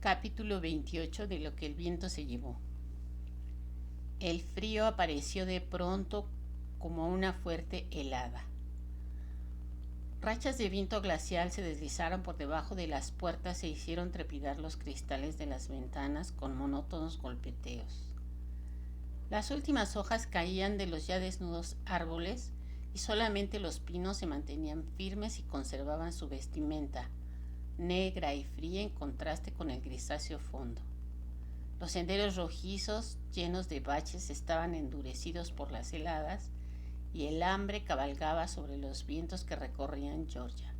Capítulo 28 de lo que el viento se llevó. El frío apareció de pronto como una fuerte helada. Rachas de viento glacial se deslizaron por debajo de las puertas e hicieron trepidar los cristales de las ventanas con monótonos golpeteos. Las últimas hojas caían de los ya desnudos árboles y solamente los pinos se mantenían firmes y conservaban su vestimenta, negra y fría en contraste con el grisáceo fondo. Los senderos rojizos, llenos de baches, estaban endurecidos por las heladas y el hambre cabalgaba sobre los vientos que recorrían Georgia.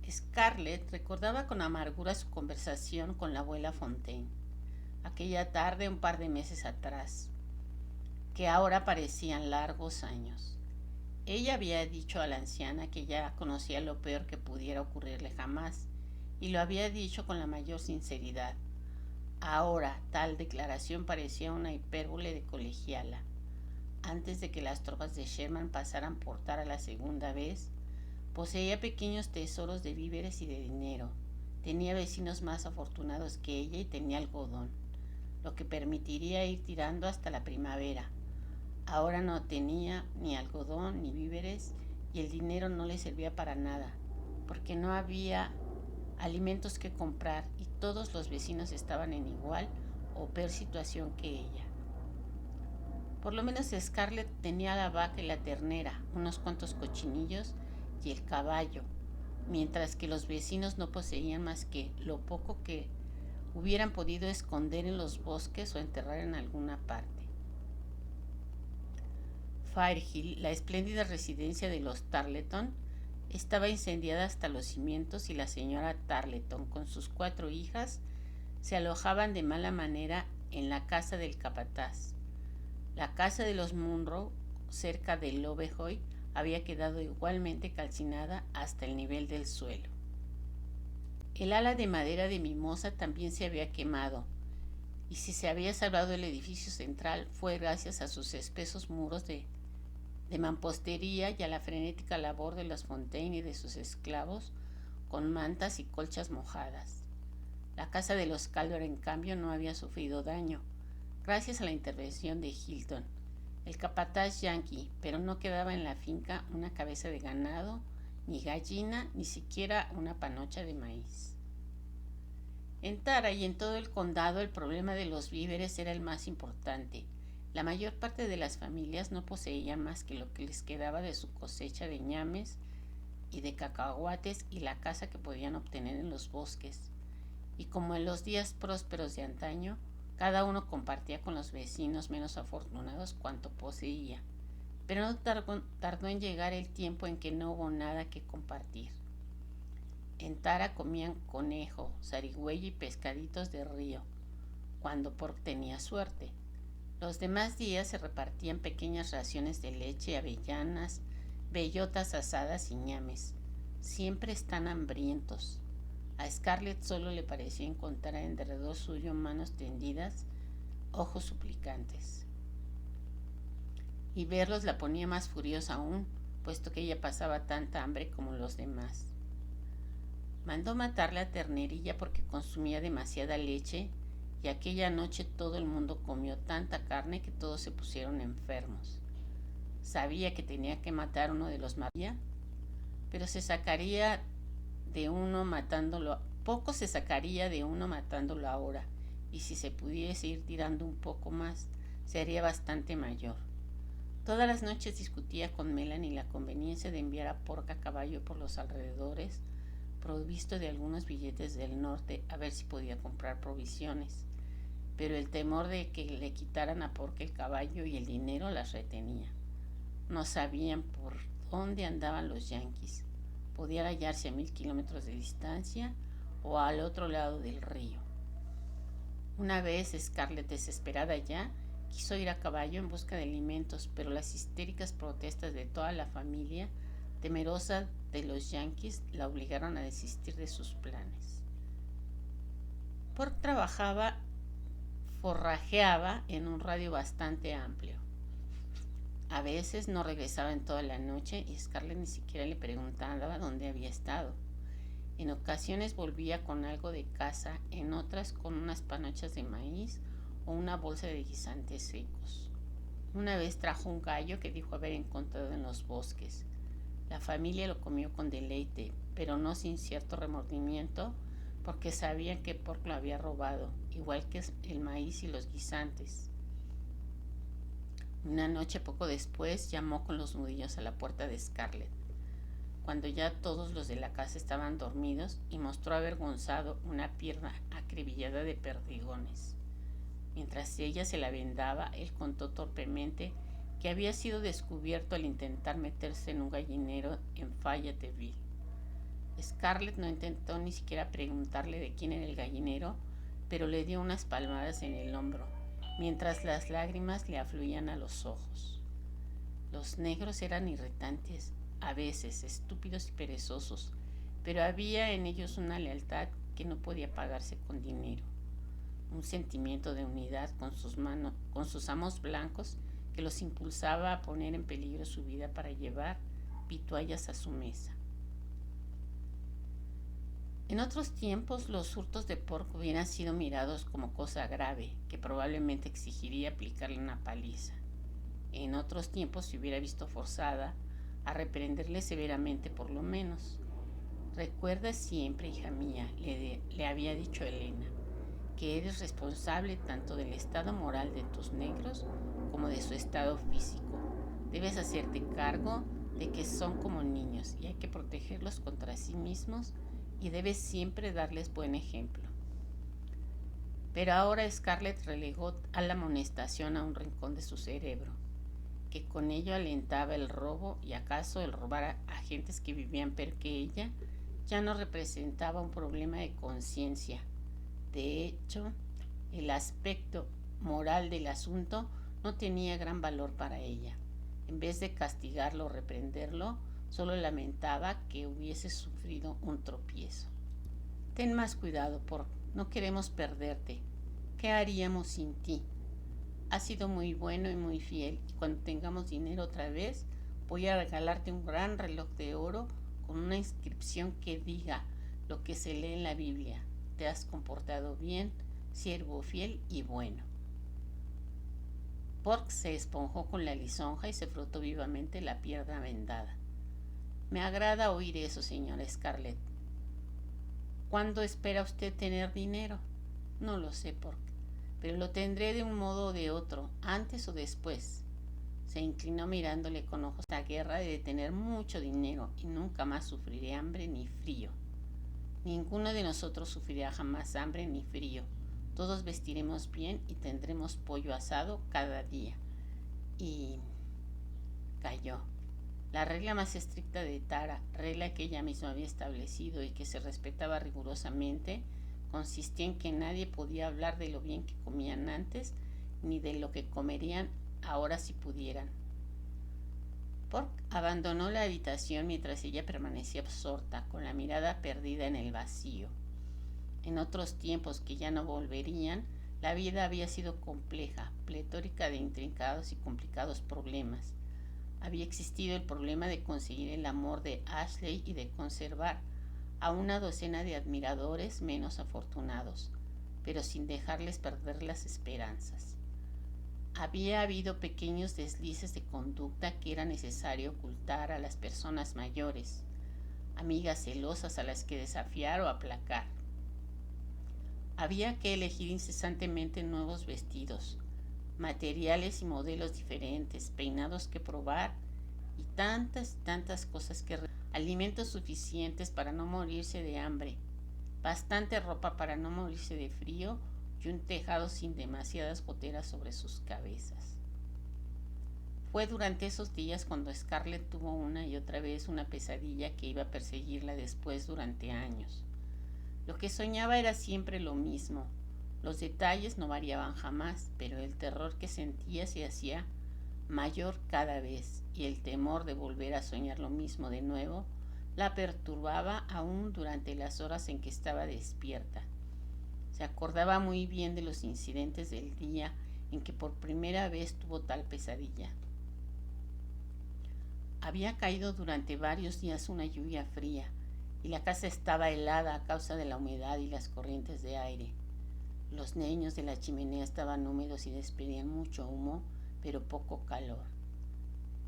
Scarlett recordaba con amargura su conversación con la abuela Fontaine, aquella tarde un par de meses atrás, que ahora parecían largos años. Ella había dicho a la anciana que ya conocía lo peor que pudiera ocurrirle jamás, y lo había dicho con la mayor sinceridad. Ahora tal declaración parecía una hipérbole de colegiala. Antes de que las tropas de Sherman pasaran por Tara la segunda vez, poseía pequeños tesoros de víveres y de dinero. Tenía vecinos más afortunados que ella y tenía algodón, lo que permitiría ir tirando hasta la primavera. Ahora no tenía ni algodón ni víveres y el dinero no le servía para nada, porque no había alimentos que comprar y todos los vecinos estaban en igual o peor situación que ella. Por lo menos Scarlett tenía la vaca y la ternera, unos cuantos cochinillos y el caballo, mientras que los vecinos no poseían más que lo poco que hubieran podido esconder en los bosques o enterrar en alguna parte. Firehill, la espléndida residencia de los Tarleton, estaba incendiada hasta los cimientos y la señora Tarleton, con sus 4 hijas, se alojaban de mala manera en la casa del capataz. La casa de los Munro, cerca de Lovejoy, había quedado igualmente calcinada hasta el nivel del suelo. El ala de madera de mimosa también se había quemado, y si se había salvado el edificio central fue gracias a sus espesos muros de mampostería y a la frenética labor de los Fontaine y de sus esclavos con mantas y colchas mojadas. La casa de los Calder, en cambio, no había sufrido daño, gracias a la intervención de Hilton, el capataz yanqui, pero no quedaba en la finca una cabeza de ganado, ni gallina, ni siquiera una panocha de maíz. En Tara y en todo el condado el problema de los víveres era el más importante. La mayor parte de las familias no poseían más que lo que les quedaba de su cosecha de ñames y de cacahuates y la caza que podían obtener en los bosques. Y como en los días prósperos de antaño, cada uno compartía con los vecinos menos afortunados cuanto poseía. Pero no tardó en llegar el tiempo en que no hubo nada que compartir. En Tara comían conejo, zarigüeya y pescaditos de río, cuando Pork tenía suerte. Los demás días se repartían pequeñas raciones de leche, avellanas, bellotas asadas y ñames. Siempre están hambrientos. A Scarlett solo le parecía encontrar en derredor suyo manos tendidas, ojos suplicantes. Y verlos la ponía más furiosa aún, puesto que ella pasaba tanta hambre como los demás. Mandó matar la ternerilla porque consumía demasiada leche y aquella noche todo el mundo comió tanta carne que todos se pusieron enfermos. Sabía que tenía que matar uno de los María, pero se sacaría de uno matándolo, poco se sacaría de uno matándolo ahora, y si se pudiese ir tirando un poco más, sería bastante mayor. Todas las noches discutía con Melanie la conveniencia de enviar a Pork a caballo por los alrededores, provisto de algunos billetes del norte, a ver si podía comprar provisiones, pero el temor de que le quitaran a Pork el caballo y el dinero las retenía. No sabían por dónde andaban los yanquis. Podían hallarse a 1000 kilómetros de distancia o al otro lado del río. Una vez Scarlett, desesperada ya, quiso ir a caballo en busca de alimentos, pero las histéricas protestas de toda la familia, temerosa de los yanquis, la obligaron a desistir de sus planes. Pork forrajeaba en un radio bastante amplio. A veces no regresaba en toda la noche y Scarlett ni siquiera le preguntaba dónde había estado. En ocasiones volvía con algo de casa, en otras con unas panochas de maíz o una bolsa de guisantes secos. Una vez trajo un gallo que dijo haber encontrado en los bosques. La familia lo comió con deleite, pero no sin cierto remordimiento, porque sabían que Pork lo había robado, igual que el maíz y los guisantes. Una noche poco después llamó con los nudillos a la puerta de Scarlett, cuando ya todos los de la casa estaban dormidos, y mostró avergonzado una pierna acribillada de perdigones. Mientras ella se la vendaba, él contó torpemente que había sido descubierto al intentar meterse en un gallinero en Fayetteville. Scarlett no intentó ni siquiera preguntarle de quién era el gallinero, pero le dio unas palmadas en el hombro, mientras las lágrimas le afluían a los ojos. Los negros eran irritantes, a veces estúpidos y perezosos, pero había en ellos una lealtad que no podía pagarse con dinero, un sentimiento de unidad con sus amos blancos que los impulsaba a poner en peligro su vida para llevar vituallas a su mesa. En otros tiempos los hurtos de Pork hubieran sido mirados como cosa grave, que probablemente exigiría aplicarle una paliza. En otros tiempos se hubiera visto forzada a reprenderle severamente por lo menos. Recuerda siempre, hija mía, le había dicho Elena, que eres responsable tanto del estado moral de tus negros como de su estado físico. Debes hacerte cargo de que son como niños y hay que protegerlos contra sí mismos y debes siempre darles buen ejemplo. Pero ahora Scarlett relegó a la amonestación a un rincón de su cerebro, que con ello alentaba el robo y acaso el robar a gentes que vivían peor que ella ya no representaba un problema de conciencia. De hecho, el aspecto moral del asunto no tenía gran valor para ella. En vez de castigarlo o reprenderlo, solo lamentaba que hubiese sufrido un tropiezo. Ten más cuidado, Pork, no queremos perderte. ¿Qué haríamos sin ti? Has sido muy bueno y muy fiel, y cuando tengamos dinero otra vez, voy a regalarte un gran reloj de oro con una inscripción que diga lo que se lee en la Biblia. Te has comportado bien, siervo fiel y bueno. Pork se esponjó con la lisonja y se frotó vivamente la pierna vendada. Me agrada oír eso, señora Scarlett. ¿Cuándo espera usted tener dinero? No lo sé, Pork, pero lo tendré de un modo o de otro, antes o después. Se inclinó mirándole con ojos a la guerra de tener mucho dinero y nunca más sufriré hambre ni frío. Ninguno de nosotros sufrirá jamás hambre ni frío. Todos vestiremos bien y tendremos pollo asado cada día. Y calló. La regla más estricta de Tara, regla que ella misma había establecido y que se respetaba rigurosamente, consistía en que nadie podía hablar de lo bien que comían antes ni de lo que comerían ahora si pudieran. Pork abandonó la habitación mientras ella permanecía absorta, con la mirada perdida en el vacío. En otros tiempos que ya no volverían, la vida había sido compleja, pletórica de intrincados y complicados problemas. Había existido el problema de conseguir el amor de Ashley y de conservar a una docena de admiradores menos afortunados, pero sin dejarles perder las esperanzas. Había habido pequeños deslices de conducta que era necesario ocultar a las personas mayores, amigas celosas a las que desafiar o aplacar. Había que elegir incesantemente nuevos vestidos, materiales y modelos diferentes, peinados que probar y tantas cosas que alimentos suficientes para no morirse de hambre, bastante ropa para no morirse de frío y un tejado sin demasiadas goteras sobre sus cabezas. Fue durante esos días cuando Scarlett tuvo una y otra vez una pesadilla que iba a perseguirla después durante años. Lo que soñaba era siempre lo mismo. Los detalles no variaban jamás, pero el terror que sentía se hacía mayor cada vez, y el temor de volver a soñar lo mismo de nuevo la perturbaba aún durante las horas en que estaba despierta. Se acordaba muy bien de los incidentes del día en que por primera vez tuvo tal pesadilla. Había caído durante varios días una lluvia fría, y la casa estaba helada a causa de la humedad y las corrientes de aire. Los leños de la chimenea estaban húmedos y despedían mucho humo, pero poco calor.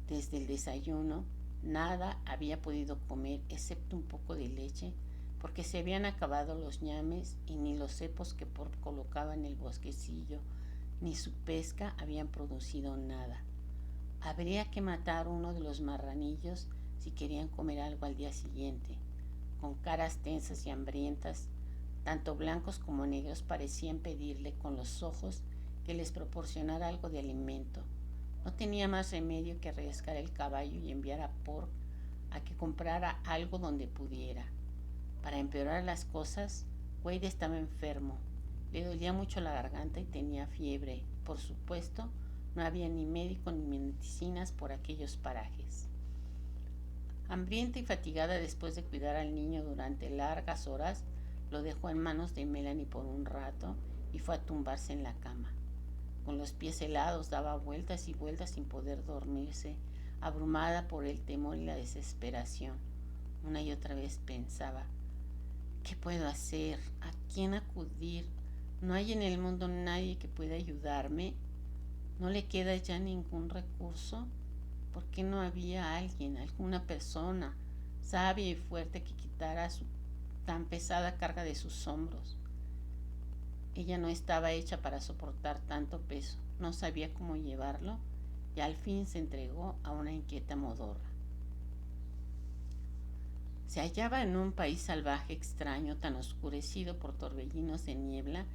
Desde el desayuno, nada había podido comer excepto un poco de leche, porque se habían acabado los ñames y ni los cepos que Pork colocaba en el bosquecillo, ni su pesca habían producido nada. Habría que matar uno de los marranillos si querían comer algo al día siguiente. Con caras tensas y hambrientas, tanto blancos como negros parecían pedirle con los ojos que les proporcionara algo de alimento. No tenía más remedio que arriesgar el caballo y enviar a Pork a que comprara algo donde pudiera. Para empeorar las cosas, Wade estaba enfermo. Le dolía mucho la garganta y tenía fiebre. Por supuesto, no había ni médico ni medicinas por aquellos parajes. Hambrienta y fatigada después de cuidar al niño durante largas horas, lo dejó en manos de Melanie por un rato y fue a tumbarse en la cama. Con los pies helados daba vueltas y vueltas sin poder dormirse, abrumada por el temor y la desesperación. Una y otra vez pensaba: ¿qué puedo hacer? ¿A quién acudir? ¿No hay en el mundo nadie que pueda ayudarme? ¿No le queda ya ningún recurso? ¿Por qué no había alguien, alguna persona sabia y fuerte que quitara su tan pesada carga de sus hombros? Ella no estaba hecha para soportar tanto peso, no sabía cómo llevarlo y al fin se entregó a una inquieta modorra. Se hallaba en un país salvaje extraño, tan oscurecido por torbellinos de niebla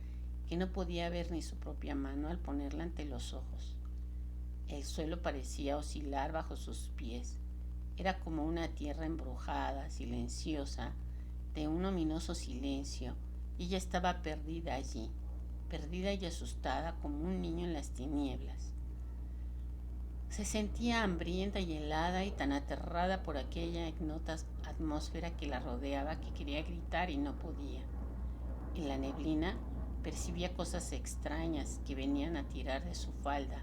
que no podía ver ni su propia mano al ponerla ante los ojos. El suelo parecía oscilar bajo sus pies. Era como una tierra embrujada, silenciosa, de un ominoso silencio, y ella estaba perdida allí, perdida y asustada como un niño en las tinieblas. Se sentía hambrienta y helada y tan aterrada por aquella ignota atmósfera que la rodeaba que quería gritar y no podía. En la neblina percibía cosas extrañas que venían a tirar de su falda,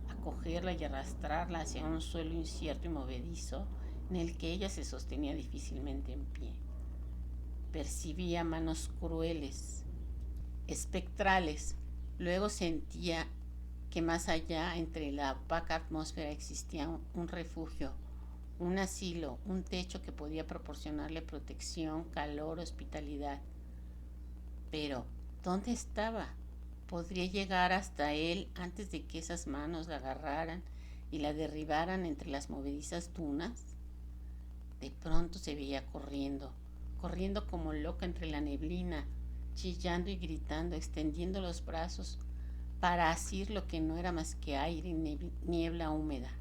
a cogerla y arrastrarla hacia un suelo incierto y movedizo en el que ella se sostenía difícilmente en pie. Percibía manos crueles, espectrales. Luego sentía que más allá, entre la opaca atmósfera, existía un refugio, un asilo, un techo que podía proporcionarle protección, calor, hospitalidad. Pero, ¿dónde estaba? ¿Podría llegar hasta él antes de que esas manos la agarraran y la derribaran entre las movedizas dunas? De pronto se veía corriendo como loca entre la neblina, chillando y gritando, extendiendo los brazos para asir lo que no era más que aire y niebla húmeda.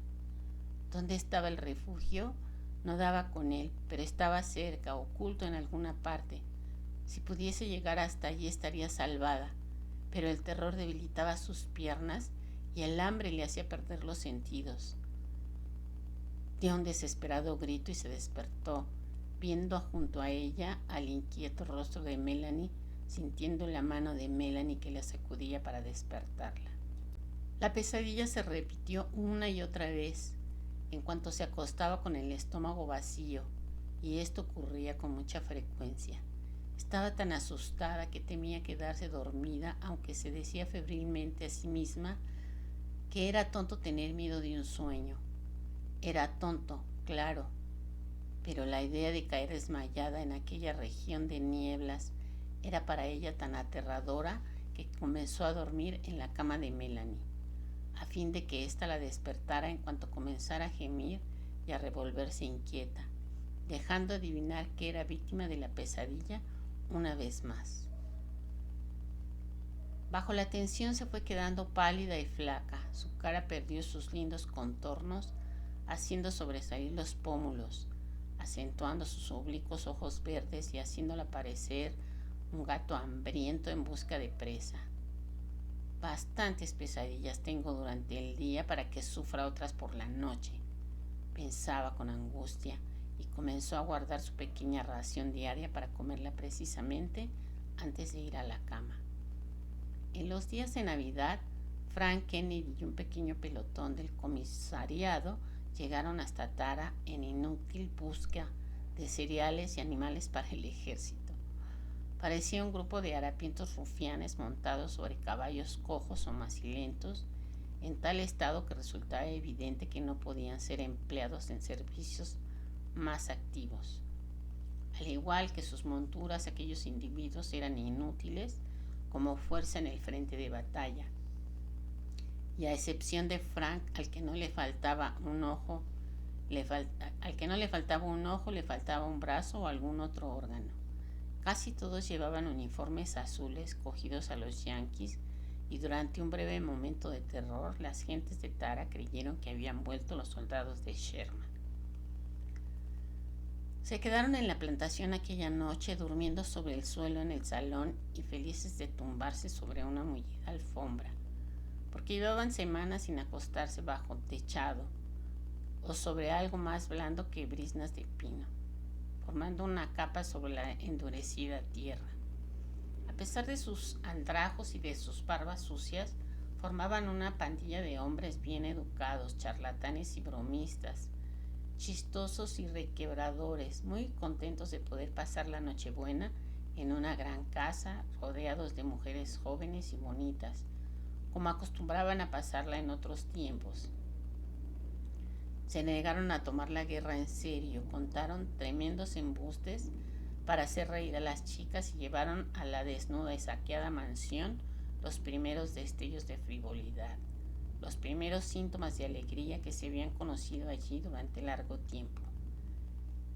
¿Dónde estaba el refugio? No daba con él, pero estaba cerca, oculto en alguna parte. Si pudiese llegar hasta allí estaría salvada, pero el terror debilitaba sus piernas y el hambre le hacía perder los sentidos. Dio un desesperado grito y se despertó, viendo junto a ella al inquieto rostro de Melanie, sintiendo la mano de Melanie que la sacudía para despertarla. La pesadilla se repitió una y otra vez, en cuanto se acostaba con el estómago vacío, y esto ocurría con mucha frecuencia. Estaba tan asustada que temía quedarse dormida, aunque se decía febrilmente a sí misma que era tonto tener miedo de un sueño. Era tonto, claro, pero la idea de caer desmayada en aquella región de nieblas era para ella tan aterradora que comenzó a dormir en la cama de Melanie, a fin de que ésta la despertara en cuanto comenzara a gemir y a revolverse inquieta, dejando adivinar que era víctima de la pesadilla una vez más. Bajo la tensión se fue quedando pálida y flaca, su cara perdió sus lindos contornos, haciendo sobresalir los pómulos, acentuando sus oblicuos ojos verdes y haciéndola parecer un gato hambriento en busca de presa. Bastantes pesadillas tengo durante el día para que sufra otras por la noche, pensaba con angustia, y comenzó a guardar su pequeña ración diaria para comerla precisamente antes de ir a la cama. En los días de Navidad, Frank Kennedy y un pequeño pelotón del comisariado llegaron hasta Tara en inútil busca de cereales y animales para el ejército. Parecía un grupo de harapientos rufianes montados sobre caballos cojos o macilentos, en tal estado que resultaba evidente que no podían ser empleados en servicios más activos. Al igual que sus monturas, aquellos individuos eran inútiles como fuerza en el frente de batalla, y a excepción de Frank, al que no le faltaba un ojo, le faltaba un brazo o algún otro órgano. Casi todos llevaban uniformes azules cogidos a los yanquis, y durante un breve momento de terror las gentes de Tara creyeron que habían vuelto los soldados de Sherman. Se quedaron en la plantación aquella noche, durmiendo sobre el suelo en el salón y felices de tumbarse sobre una mullida alfombra, porque llevaban semanas sin acostarse bajo techado o sobre algo más blando que briznas de pino, formando una capa sobre la endurecida tierra. A pesar de sus andrajos y de sus barbas sucias, formaban una pandilla de hombres bien educados, charlatanes y bromistas, chistosos y requebradores, muy contentos de poder pasar la Nochebuena en una gran casa, rodeados de mujeres jóvenes y bonitas, como acostumbraban a pasarla en otros tiempos. Se negaron a tomar la guerra en serio, contaron tremendos embustes para hacer reír a las chicas y llevaron a la desnuda y saqueada mansión los primeros destellos de frivolidad, los primeros síntomas de alegría que se habían conocido allí durante largo tiempo.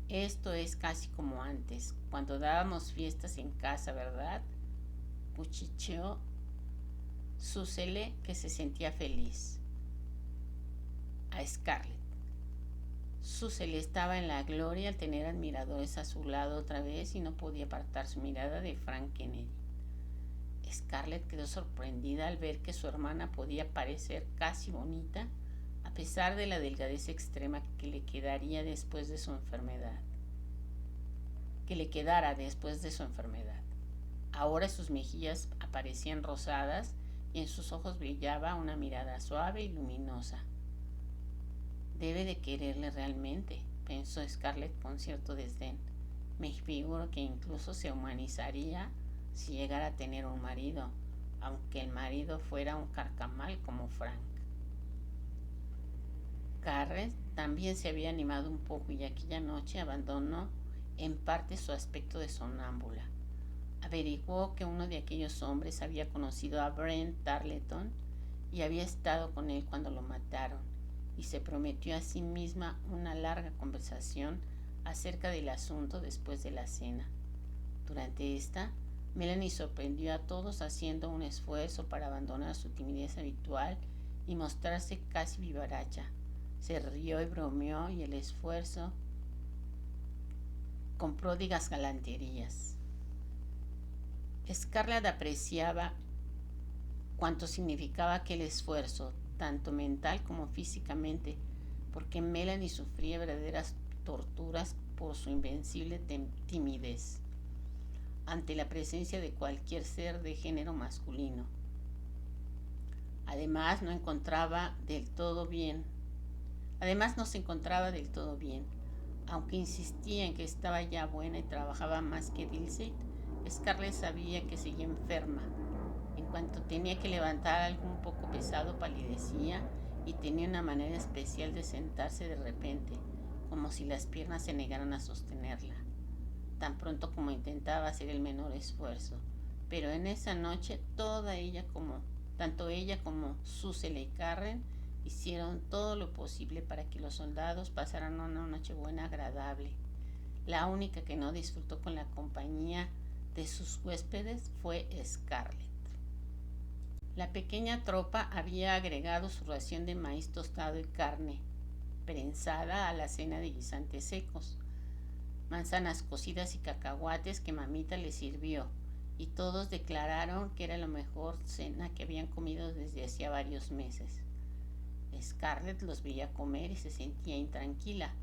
Esto es casi como antes, cuando dábamos fiestas en casa, ¿verdad?, cuchicheó Susele, que se sentía feliz. A Scarlett. Susele estaba en la gloria al tener admiradores a su lado otra vez y no podía apartar su mirada de Frank Kennedy. Scarlett quedó sorprendida al ver que su hermana podía parecer casi bonita, a pesar de la delgadez extrema que le quedara después de su enfermedad. Ahora sus mejillas aparecían rosadas y en sus ojos brillaba una mirada suave y luminosa. Debe de quererle realmente, pensó Scarlett con cierto desdén. Me figuro que incluso se humanizaría si llegara a tener un marido, aunque el marido fuera un carcamal como Frank. Carret también se había animado un poco y aquella noche abandonó en parte su aspecto de sonámbula. Averiguó que uno de aquellos hombres había conocido a Brent Tarleton y había estado con él cuando lo mataron, y se prometió a sí misma una larga conversación acerca del asunto después de la cena. Durante esta, Melanie sorprendió a todos haciendo un esfuerzo para abandonar su timidez habitual y mostrarse casi vivaracha. Se rió y bromeó, y el esfuerzo con pródigas galanterías. Scarlett apreciaba cuánto significaba aquel esfuerzo, tanto mental como físicamente, porque Melanie sufría verdaderas torturas por su invencible timidez ante la presencia de cualquier ser de género masculino. Además, no se encontraba del todo bien. Aunque insistía en que estaba ya buena y trabajaba más que Dilsey, Scarlett sabía que seguía enferma. En cuanto tenía que levantar algo un poco pesado, palidecía y tenía una manera especial de sentarse de repente, como si las piernas se negaran a sostenerla, tan pronto como intentaba hacer el menor esfuerzo. Pero en esa noche, tanto ella como Susele y Carren hicieron todo lo posible para que los soldados pasaran una Nochebuena agradable. La única que no disfrutó con la compañía de sus huéspedes fue Scarlett. La pequeña tropa había agregado su ración de maíz tostado y carne prensada a la cena de guisantes secos, manzanas cocidas y cacahuates que mamita les sirvió, y todos declararon que era la mejor cena que habían comido desde hacía varios meses. Scarlett los veía comer y se sentía intranquila.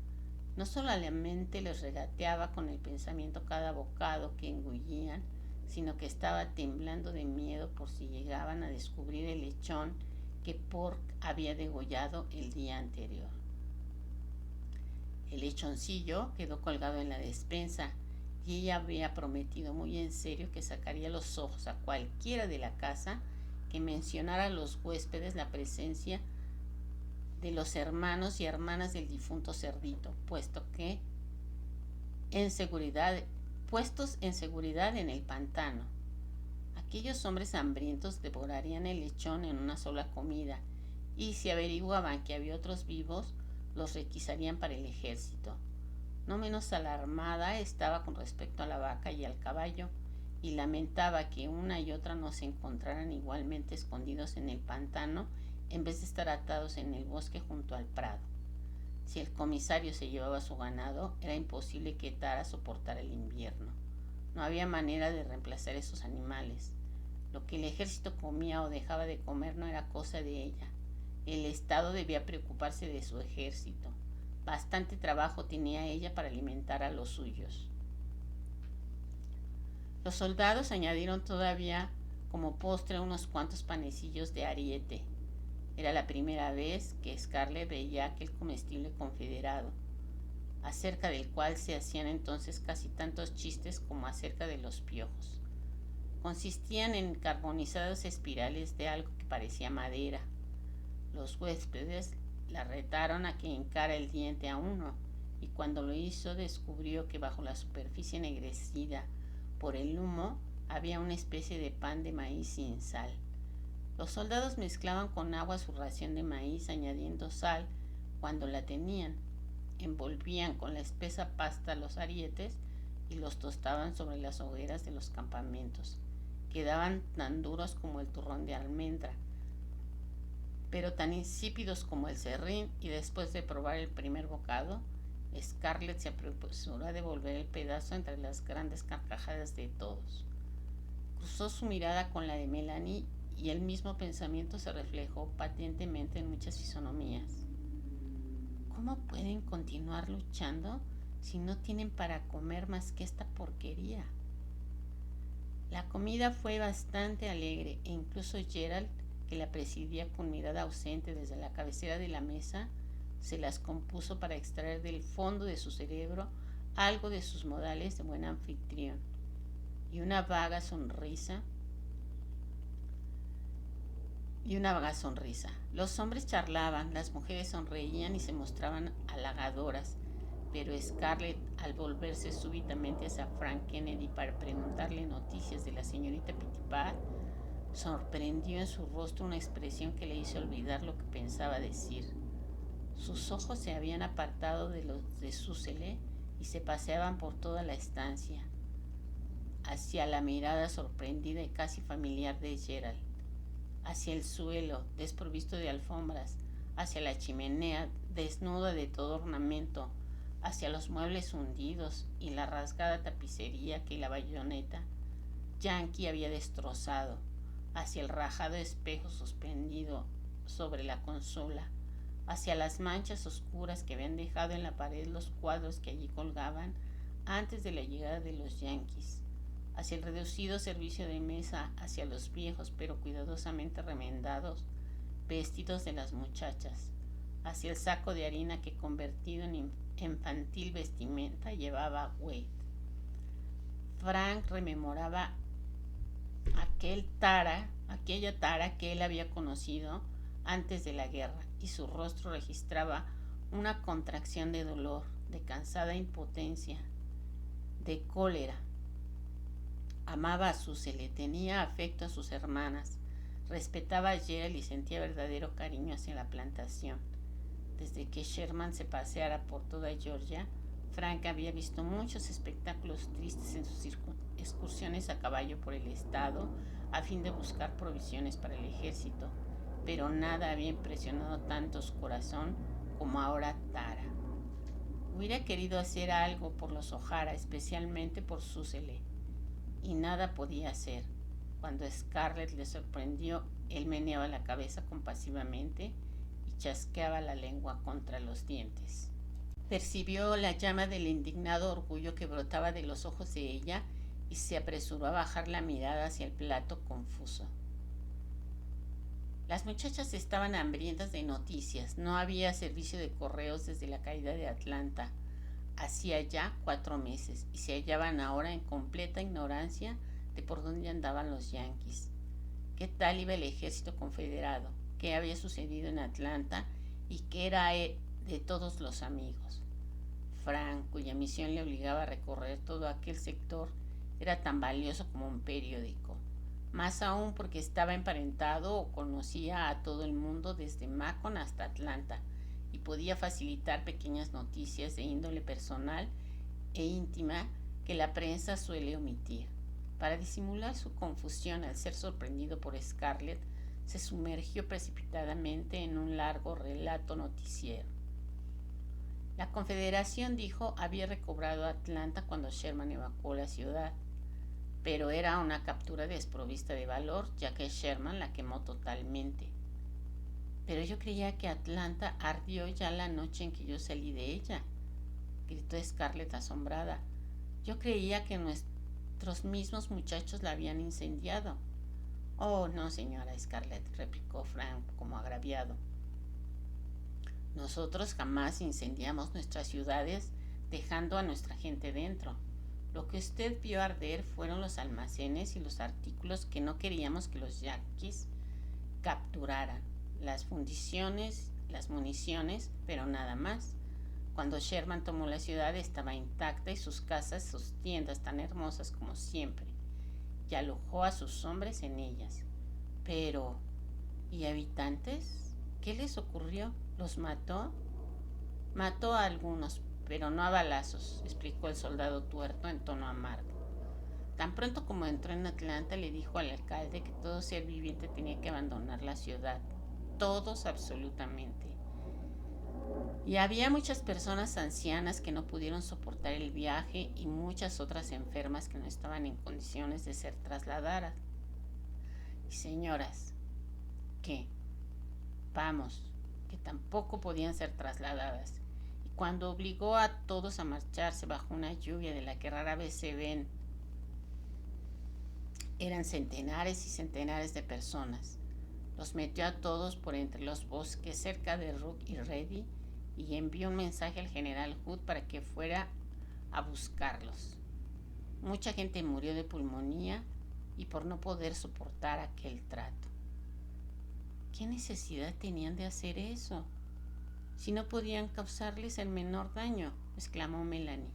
No solamente les regateaba con el pensamiento cada bocado que engullían, sino que estaba temblando de miedo por si llegaban a descubrir el lechón que Pork había degollado el día anterior. El lechoncillo quedó colgado en la despensa y ella había prometido muy en serio que sacaría los ojos a cualquiera de la casa que mencionara a los huéspedes la presencia de los hermanos y hermanas del difunto cerdito, puestos en seguridad en el pantano. Aquellos hombres hambrientos devorarían el lechón en una sola comida, y si averiguaban que había otros vivos, los requisarían para el ejército. No menos alarmada estaba con respecto a la vaca y al caballo, y lamentaba que una y otra no se encontraran igualmente escondidos en el pantano en vez de estar atados en el bosque junto al prado. Si el comisario se llevaba su ganado, era imposible que Tara soportara el invierno. No había manera de reemplazar esos animales. Lo que el ejército comía o dejaba de comer no era cosa de ella. El Estado debía preocuparse de su ejército. Bastante trabajo tenía ella para alimentar a los suyos. Los soldados añadieron todavía como postre unos cuantos panecillos de ariete. Era la primera vez que Scarlett veía aquel comestible confederado, acerca del cual se hacían entonces casi tantos chistes como acerca de los piojos. Consistían en carbonizadas espirales de algo que parecía madera. Los huéspedes la retaron a que encara el diente a uno, y cuando lo hizo descubrió que bajo la superficie ennegrecida por el humo había una especie de pan de maíz sin sal. Los soldados mezclaban con agua su ración de maíz, añadiendo sal cuando la tenían. Envolvían con la espesa pasta los arietes y los tostaban sobre las hogueras de los campamentos. Quedaban tan duros como el turrón de almendra, pero tan insípidos como el serrín, y después de probar el primer bocado, Scarlett se apresuró a devolver el pedazo entre las grandes carcajadas de todos. Cruzó su mirada con la de Melanie y el mismo pensamiento se reflejó patentemente en muchas fisonomías. ¿Cómo pueden continuar luchando si no tienen para comer más que esta porquería? La comida fue bastante alegre e incluso Gerald, que la presidía con mirada ausente desde la cabecera de la mesa, se las compuso para extraer del fondo de su cerebro algo de sus modales de buen anfitrión y una vaga sonrisa. Los hombres charlaban, las mujeres sonreían y se mostraban halagadoras, pero Scarlett, al volverse súbitamente hacia Frank Kennedy para preguntarle noticias de la señorita Pittipat, sorprendió en su rostro una expresión que le hizo olvidar lo que pensaba decir. Sus ojos se habían apartado de los de Susselet y se paseaban por toda la estancia, hacia la mirada sorprendida y casi familiar de Gerald, hacia el suelo desprovisto de alfombras, hacia la chimenea desnuda de todo ornamento, hacia los muebles hundidos y la rasgada tapicería que la bayoneta Yankee había destrozado, hacia el rajado espejo suspendido sobre la consola, hacia las manchas oscuras que habían dejado en la pared los cuadros que allí colgaban antes de la llegada de los yanquis, hacia el reducido servicio de mesa, hacia los viejos pero cuidadosamente remendados vestidos de las muchachas, hacia el saco de harina que convertido en infantil vestimenta llevaba Wade. Frank rememoraba aquella Tara que él había conocido antes de la guerra, y su rostro registraba una contracción de dolor, de cansada impotencia, de cólera. Amaba a Susselet, tenía afecto a sus hermanas, respetaba a Gerald y sentía verdadero cariño hacia la plantación. Desde que Sherman se paseara por toda Georgia, Frank había visto muchos espectáculos tristes en sus excursiones a caballo por el estado a fin de buscar provisiones para el ejército, pero nada había impresionado tanto su corazón como ahora Tara. Hubiera querido hacer algo por los O'Hara, especialmente por Susselet, y nada podía hacer. Cuando Scarlett le sorprendió, él meneaba la cabeza compasivamente y chasqueaba la lengua contra los dientes. Percibió la llama del indignado orgullo que brotaba de los ojos de ella y se apresuró a bajar la mirada hacia el plato confuso. Las muchachas estaban hambrientas de noticias. No había servicio de correos desde la caída de Atlanta, hacía ya 4 meses, y se hallaban ahora en completa ignorancia de por dónde andaban los yanquis. ¿Qué tal iba el ejército confederado? ¿Qué había sucedido en Atlanta? ¿Y qué era de todos los amigos? Frank, cuya misión le obligaba a recorrer todo aquel sector, era tan valioso como un periódico, más aún porque estaba emparentado o conocía a todo el mundo desde Macon hasta Atlanta y podía facilitar pequeñas noticias de índole personal e íntima que la prensa suele omitir. Para disimular su confusión al ser sorprendido por Scarlett, se sumergió precipitadamente en un largo relato noticiero. La Confederación, dijo, había recobrado Atlanta cuando Sherman evacuó la ciudad, pero era una captura desprovista de valor, ya que Sherman la quemó totalmente. Pero yo creía que Atlanta ardió ya la noche en que yo salí de ella, gritó Scarlett asombrada. Yo creía que nuestros mismos muchachos la habían incendiado. Oh, no, señora Scarlett, replicó Frank como agraviado. Nosotros jamás incendiamos nuestras ciudades dejando a nuestra gente dentro. Lo que usted vio arder fueron los almacenes y los artículos que no queríamos que los yanquis capturaran. Las fundiciones, las municiones, pero nada más. Cuando Sherman tomó la ciudad estaba intacta y sus casas, sus tiendas tan hermosas como siempre, y alojó a sus hombres en ellas. Pero, ¿y habitantes? ¿Qué les ocurrió? ¿Los mató? Mató a algunos, pero no a balazos, explicó el soldado tuerto en tono amargo. Tan pronto como entró en Atlanta, le dijo al alcalde que todo ser viviente tenía que abandonar la ciudad. Todos absolutamente. Y había muchas personas ancianas que no pudieron soportar el viaje y muchas otras enfermas que no estaban en condiciones de ser trasladadas. Y señoras, ¿qué? Vamos, que tampoco podían ser trasladadas. Y cuando obligó a todos a marcharse bajo una lluvia de la que rara vez se ven, eran centenares y centenares de personas. Los metió a todos por entre los bosques cerca de Rook y Ready y envió un mensaje al general Hood para que fuera a buscarlos. Mucha gente murió de pulmonía y por no poder soportar aquel trato. ¿Qué necesidad tenían de hacer eso? Si no podían causarles el menor daño, exclamó Melanie.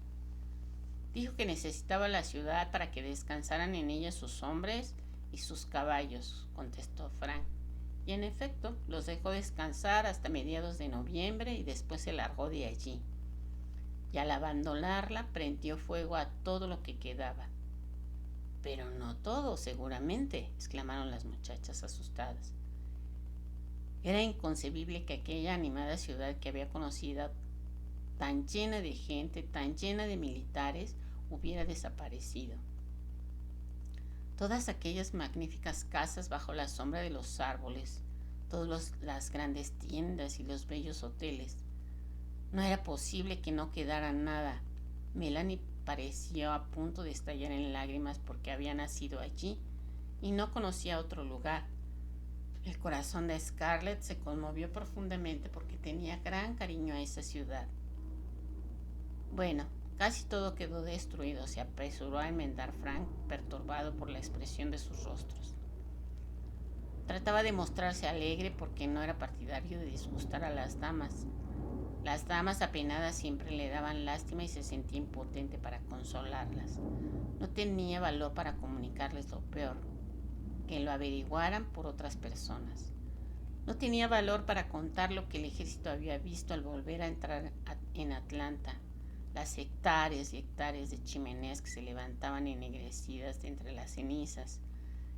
Dijo que necesitaba la ciudad para que descansaran en ella sus hombres y sus caballos, contestó Frank. Y en efecto, los dejó descansar hasta mediados de noviembre y después se largó de allí. Y al abandonarla, prendió fuego a todo lo que quedaba. Pero no todo, seguramente, exclamaron las muchachas asustadas. Era inconcebible que aquella animada ciudad que había conocido, tan llena de gente, tan llena de militares, hubiera desaparecido. Todas aquellas magníficas casas bajo la sombra de los árboles, todas las grandes tiendas y los bellos hoteles. No era posible que no quedara nada. Melanie pareció a punto de estallar en lágrimas porque había nacido allí y no conocía otro lugar. El corazón de Scarlett se conmovió profundamente porque tenía gran cariño a esa ciudad. Bueno, casi todo quedó destruido, se apresuró a enmendar Frank, perturbado por la expresión de sus rostros. Trataba de mostrarse alegre porque no era partidario de disgustar a las damas. Las damas apenadas siempre le daban lástima y se sentía impotente para consolarlas. No tenía valor para comunicarles lo peor, que lo averiguaran por otras personas. No tenía valor para contar lo que el ejército había visto al volver a entrar en Atlanta, las hectáreas y hectáreas de chimeneas que se levantaban ennegrecidas de entre las cenizas,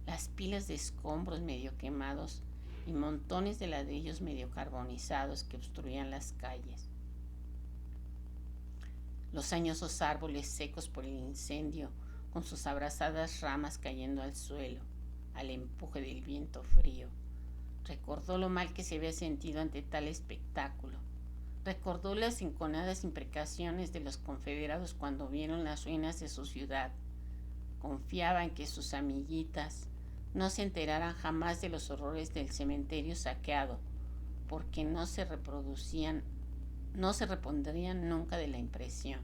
las pilas de escombros medio quemados y montones de ladrillos medio carbonizados que obstruían las calles. Los añosos árboles secos por el incendio, con sus abrasadas ramas cayendo al suelo, al empuje del viento frío. Recordó lo mal que se había sentido ante tal espectáculo. Recordó las enconadas imprecaciones de los confederados cuando vieron las ruinas de su ciudad. Confiaba en que sus amiguitas no se enteraran jamás de los horrores del cementerio saqueado, porque no se repondrían nunca de la impresión.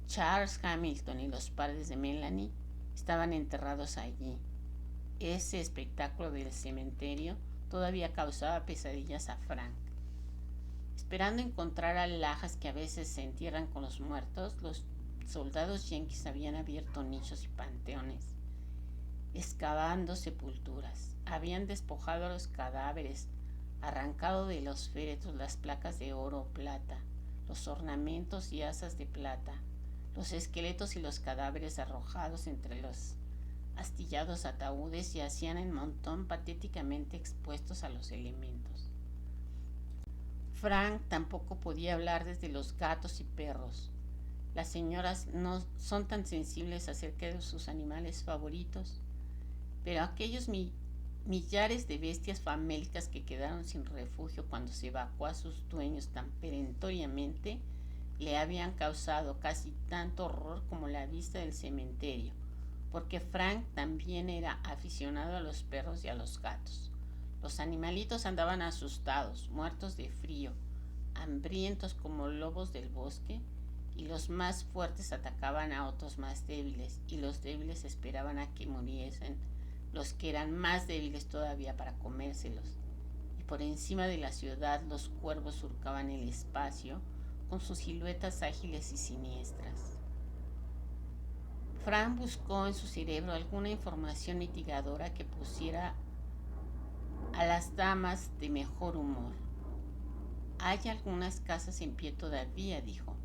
Charles Hamilton y los padres de Melanie estaban enterrados allí. Ese espectáculo del cementerio todavía causaba pesadillas a Frank. Esperando encontrar alhajas que a veces se entierran con los muertos, los soldados yanquis habían abierto nichos y panteones, excavando sepulturas. Habían despojado a los cadáveres, arrancado de los féretros las placas de oro o plata, los ornamentos y asas de plata, los esqueletos y los cadáveres arrojados entre los astillados ataúdes yacían en montón patéticamente expuestos a los elementos. Frank tampoco podía hablar desde los gatos y perros. Las señoras no son tan sensibles acerca de sus animales favoritos, pero aquellos millares de bestias famélicas que quedaron sin refugio cuando se evacuó a sus dueños tan perentoriamente le habían causado casi tanto horror como la vista del cementerio, porque Frank también era aficionado a los perros y a los gatos. Los animalitos andaban asustados, muertos de frío, hambrientos como lobos del bosque, y los más fuertes atacaban a otros más débiles, y los débiles esperaban a que muriesen los que eran más débiles todavía para comérselos. Y por encima de la ciudad los cuervos surcaban el espacio con sus siluetas ágiles y siniestras. Frank buscó en su cerebro alguna información mitigadora que pusiera a las damas de mejor humor. Hay algunas casas en pie todavía, dijo,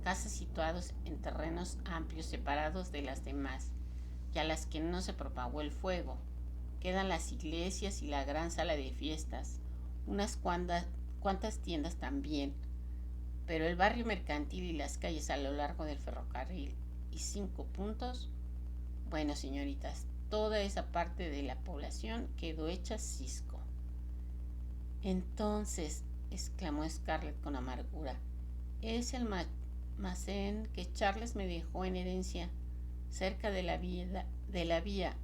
casas situadas en terrenos amplios separados de las demás, y a las que no se propagó el fuego. Quedan las iglesias y la gran sala de fiestas, unas cuantas tiendas también, pero el barrio mercantil y las calles a lo largo del ferrocarril y 5 puntos, bueno, señoritas, toda esa parte de la población quedó hecha cisco. Entonces, exclamó Scarlett con amargura, es el almacén que Charles me dejó en herencia cerca de la vía.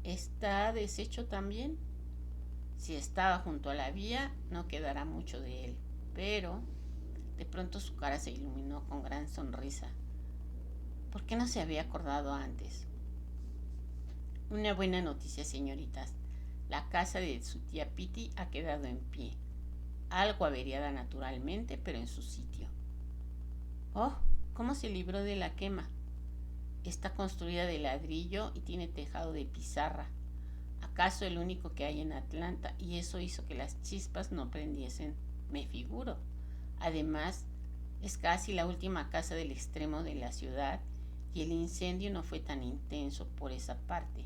¿Está deshecho también? Si estaba junto a la vía, no quedará mucho de él. Pero de pronto su cara se iluminó con gran sonrisa. ¿Por qué no se había acordado antes? Una buena noticia, señoritas. La casa de su tía Pitty ha quedado en pie. Algo averiada naturalmente, pero en su sitio. Oh, ¿cómo se libró de la quema? Está construida de ladrillo y tiene tejado de pizarra. ¿Acaso el único que hay en Atlanta? Y eso hizo que las chispas no prendiesen, me figuro. Además, es casi la última casa del extremo de la ciudad y el incendio no fue tan intenso por esa parte.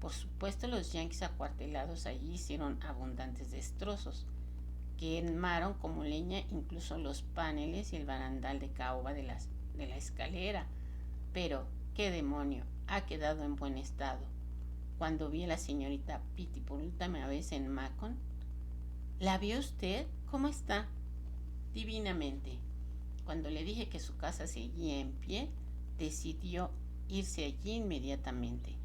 Por supuesto, los yanquis acuartelados allí hicieron abundantes destrozos, quemaron como leña incluso los paneles y el barandal de caoba de la escalera, pero ¡qué demonio! Ha quedado en buen estado. Cuando vi a la señorita Pitty por última vez en Macon, ¿la vio usted? ¿Cómo está? Divinamente. Cuando le dije que su casa seguía en pie, decidió irse allí inmediatamente.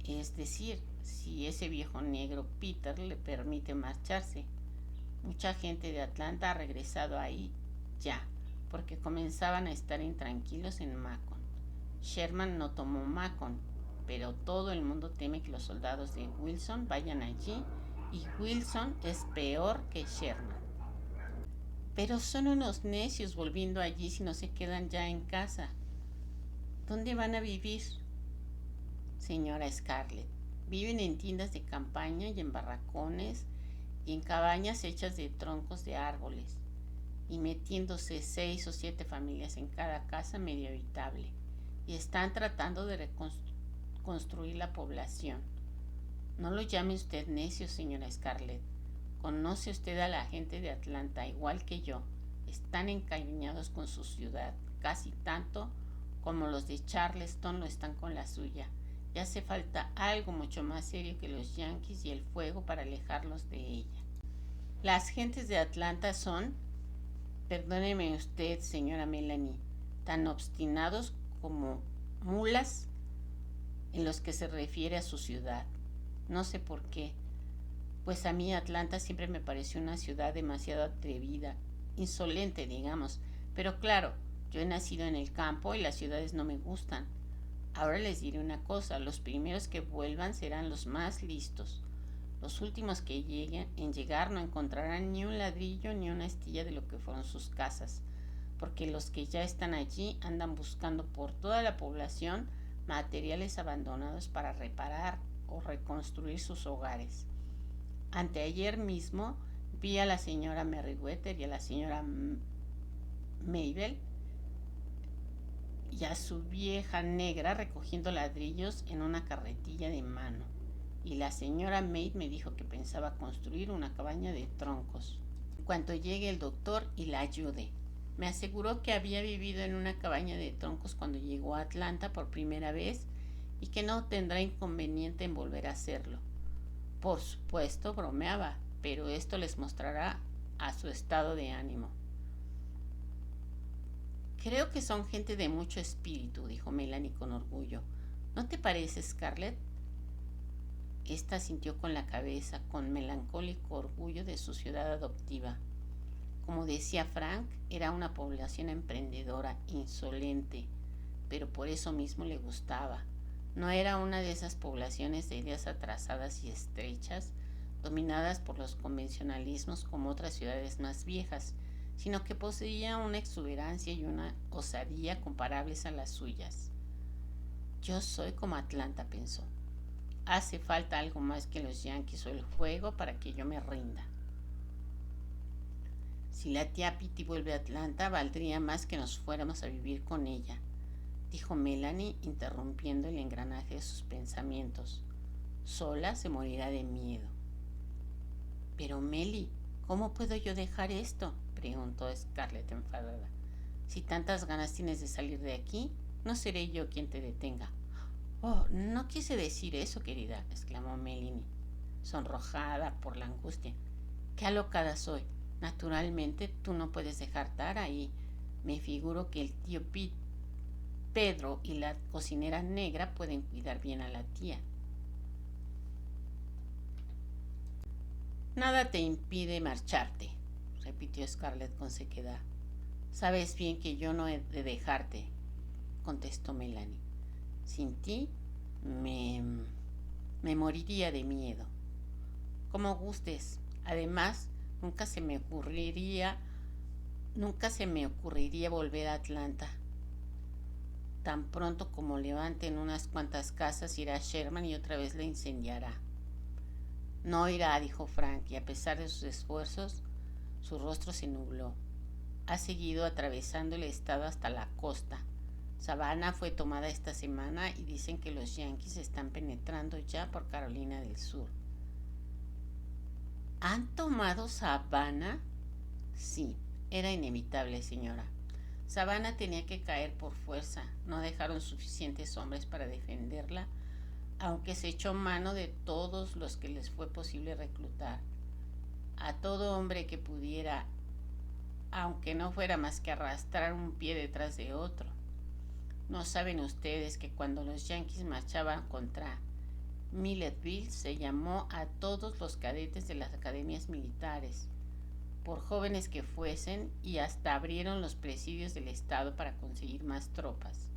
Es decir, si ese viejo negro Peter le permite marcharse. Mucha gente de Atlanta ha regresado ahí ya, porque comenzaban a estar intranquilos en Macon. Sherman no tomó Macon, pero todo el mundo teme que los soldados de Wilson vayan allí, y Wilson es peor que Sherman. Pero son unos necios volviendo allí si no se quedan ya en casa. ¿Dónde van a vivir? Señora Scarlett, viven en tiendas de campaña y en barracones y en cabañas hechas de troncos de árboles, y metiéndose 6 o 7 familias en cada casa medio habitable, y están tratando de reconstruir la población. No lo llame usted necio, señora Scarlett. Conoce usted a la gente de Atlanta igual que yo. Están encariñados con su ciudad, casi tanto como los de Charleston lo están con la suya. Y hace falta algo mucho más serio que los yanquis y el fuego para alejarlos de ella. Las gentes de Atlanta son, perdóneme usted, señora Melanie, tan obstinados como mulas en los que se refiere a su ciudad. No sé por qué, pues a mí Atlanta siempre me pareció una ciudad demasiado atrevida, insolente, digamos, pero claro, yo he nacido en el campo y las ciudades no me gustan. Ahora les diré una cosa, los primeros que vuelvan serán los más listos. Los últimos que lleguen en llegar no encontrarán ni un ladrillo ni una astilla de lo que fueron sus casas, porque los que ya están allí andan buscando por toda la población materiales abandonados para reparar o reconstruir sus hogares. Anteayer mismo vi a la señora Merriweather y a la señora Mabel y a su vieja negra recogiendo ladrillos en una carretilla de mano. Y la señora Maid me dijo que pensaba construir una cabaña de troncos. En cuanto llegue el doctor y la ayude. Me aseguró que había vivido en una cabaña de troncos cuando llegó a Atlanta por primera vez y que no tendrá inconveniente en volver a hacerlo. Por supuesto, bromeaba, pero esto les mostrará a su estado de ánimo. Creo que son gente de mucho espíritu, dijo Melanie con orgullo. ¿No te parece, Scarlett? Esta sintió con la cabeza, con melancólico orgullo de su ciudad adoptiva. Como decía Frank, era una población emprendedora, insolente, pero por eso mismo le gustaba. No era una de esas poblaciones de ideas atrasadas y estrechas, dominadas por los convencionalismos como otras ciudades más viejas, sino que poseía una exuberancia y una osadía comparables a las suyas. Yo soy como Atlanta, pensó. Hace falta algo más que los Yankees o el fuego para que yo me rinda. Si la tía Pitty vuelve a Atlanta, valdría más que nos fuéramos a vivir con ella, dijo Melanie, interrumpiendo el engranaje de sus pensamientos. Sola se morirá de miedo. Pero Meli, ¿cómo puedo yo dejar esto?, preguntó Scarlett enfadada. Si tantas ganas tienes de salir de aquí, no seré yo quien te detenga. Oh, no quise decir eso, querida, exclamó Melanie, sonrojada por la angustia. Qué alocada soy. Naturalmente, tú no puedes dejar Tara y me figuro que el tío Pedro y la cocinera negra pueden cuidar bien a la tía. Nada te impide marcharte, repitió Scarlett con sequedad. Sabes bien que yo no he de dejarte, contestó Melanie. Sin ti me moriría de miedo. Como gustes. Además, nunca se me ocurriría volver a Atlanta. Tan pronto como levanten unas cuantas casas, irá Sherman y otra vez la incendiará. No irá, dijo Frank, y a pesar de sus esfuerzos, su rostro se nubló. Ha seguido atravesando el estado hasta la costa. Savannah fue tomada esta semana y dicen que los Yankees están penetrando ya por Carolina del Sur. ¿Han tomado Savannah? Sí, era inevitable, señora. Savannah tenía que caer por fuerza. No dejaron suficientes hombres para defenderla, aunque se echó mano de todos los que les fue posible reclutar. A todo hombre que pudiera, aunque no fuera más que arrastrar un pie detrás de otro. ¿No saben ustedes que cuando los Yankees marchaban contra Milletville se llamó a todos los cadetes de las academias militares, por jóvenes que fuesen, y hasta abrieron los presidios del estado para conseguir más tropas?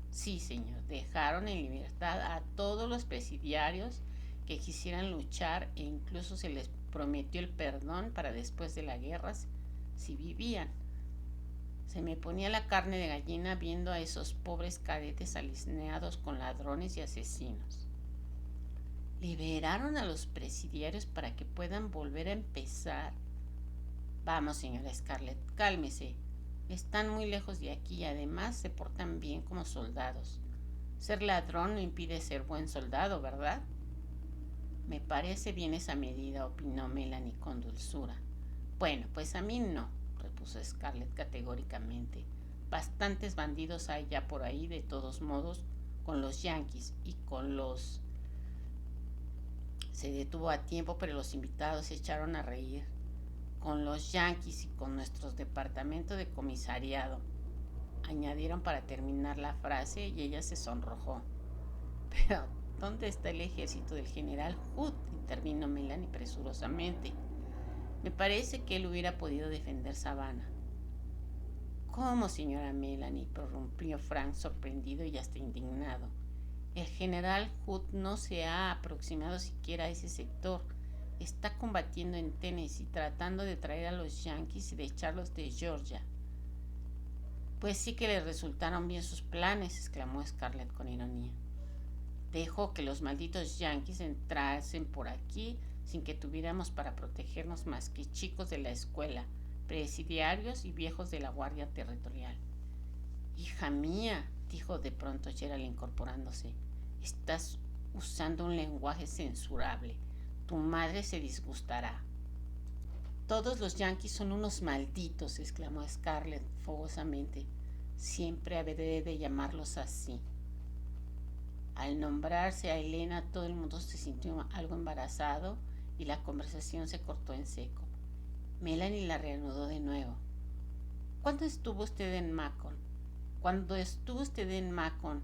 Sí, señor, dejaron en libertad a todos los presidiarios que quisieran luchar e incluso se les prometió el perdón para después de la guerra si vivían. Se me ponía la carne de gallina viendo a esos pobres cadetes alineados con ladrones y asesinos. Liberaron a los presidiarios para que puedan volver a empezar. Vamos, señora Scarlett, cálmese. Están muy lejos de aquí y además se portan bien como soldados. Ser ladrón no impide ser buen soldado, ¿verdad? Me parece bien esa medida, opinó Melanie con dulzura. Bueno, pues a mí no, repuso Scarlett categóricamente. Bastantes bandidos hay ya por ahí, de todos modos, con los Yankees y con los... Se detuvo a tiempo, pero los invitados se echaron a reír. Con los Yankees y con nuestros departamentos de comisariado, añadieron para terminar la frase, y ella se sonrojó. Pero, ¿dónde está el ejército del general Hood? Intervino Melanie presurosamente. Me parece que él hubiera podido defender Savannah. ¿Cómo, señora Melanie?, prorrumpió Frank, sorprendido y hasta indignado. El general Hood no se ha aproximado siquiera a ese sector. Está combatiendo en Tennessee, tratando de traer a los Yankees y de echarlos de Georgia. Pues sí que le resultaron bien sus planes, exclamó Scarlett con ironía. Dejó que los malditos Yankees entrasen por aquí sin que tuviéramos para protegernos más que chicos de la escuela, presidiarios y viejos de la Guardia Territorial. Hija mía, dijo de pronto Gerald incorporándose, estás usando un lenguaje censurable. Tu madre se disgustará. Todos los Yankees son unos malditos, exclamó Scarlett fogosamente. Siempre habré de llamarlos así. Al nombrarse a Elena, todo el mundo se sintió algo embarazado y la conversación se cortó en seco. Melanie la reanudó de nuevo. ¿Cuándo estuvo usted en Macon? Cuando estuvo usted en Macon,